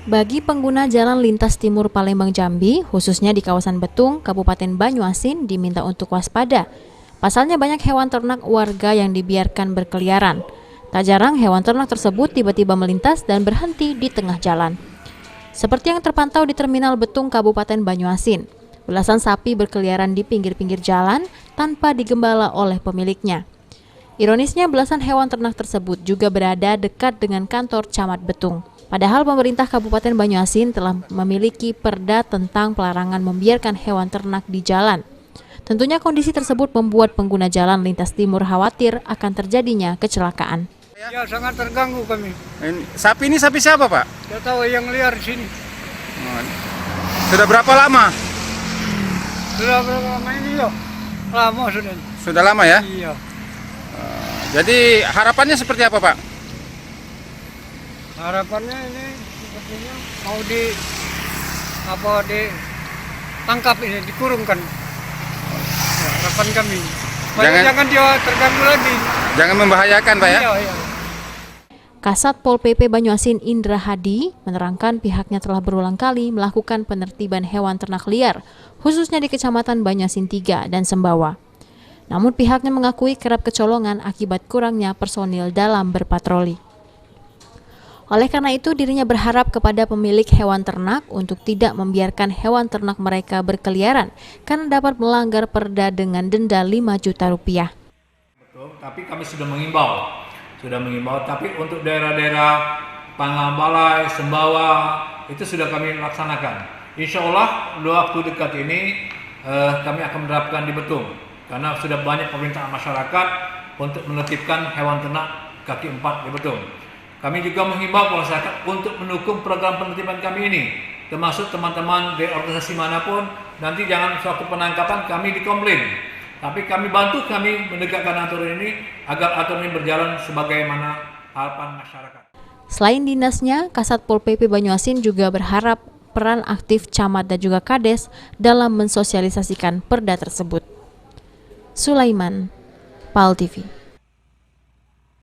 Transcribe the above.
Bagi pengguna jalan lintas timur Palembang Jambi, khususnya di kawasan Betung, Kabupaten Banyuasin, diminta untuk waspada. Pasalnya banyak hewan ternak warga yang dibiarkan berkeliaran. Tak jarang hewan ternak tersebut tiba-tiba melintas dan berhenti di tengah jalan. Seperti yang terpantau di Terminal Betung, Kabupaten Banyuasin, belasan sapi berkeliaran di pinggir-pinggir jalan tanpa digembala oleh pemiliknya. Ironisnya, belasan hewan ternak tersebut juga berada dekat dengan kantor Camat Betung. Padahal pemerintah Kabupaten Banyuasin telah memiliki perda tentang pelarangan membiarkan hewan ternak di jalan. Tentunya kondisi tersebut membuat pengguna jalan lintas timur khawatir akan terjadinya kecelakaan. Ya, sangat terganggu kami. Sapi ini sapi siapa, Pak? Tidak tahu yang liar di sini. Sudah berapa lama? Sudah berapa lama ini loh? Lama sudah. Sudah lama ya? Iya. Jadi harapannya seperti apa, Pak? Harapannya ini sepertinya mau ditangkap ini, dikurungkan. Ya, harapan kami. Jangan dia terganggu lagi. Jangan membahayakan, Pak ya? Iya, iya. Kasat Pol PP Banyuasin Indra Hadi menerangkan pihaknya telah berulang kali melakukan penertiban hewan ternak liar, khususnya di Kecamatan Banyuasin 3 dan Sembawa. Namun pihaknya mengakui kerap kecolongan akibat kurangnya personil dalam berpatroli. Oleh karena itu, dirinya berharap kepada pemilik hewan ternak untuk tidak membiarkan hewan ternak mereka berkeliaran karena dapat melanggar perda dengan denda 5 juta rupiah. Betul, tapi kami sudah mengimbau, tapi untuk daerah-daerah Pangambalai, Sembawa, itu sudah kami laksanakan. Insya Allah, waktu dekat ini kami akan menerapkan di Betung, karena sudah banyak permintaan masyarakat untuk menertibkan hewan ternak kaki 4 di Betung. Kami juga menghimbau masyarakat untuk mendukung program penertiban kami ini, termasuk teman-teman dari organisasi manapun. Nanti jangan suatu penangkapan kami dikomplain, tapi kami bantu kami menegakkan aturan ini agar aturan ini berjalan sebagaimana harapan masyarakat. Selain dinasnya, Kasat Pol PP Banyuasin juga berharap peran aktif camat dan juga kades dalam mensosialisasikan perda tersebut. Sulaiman, PAL TV.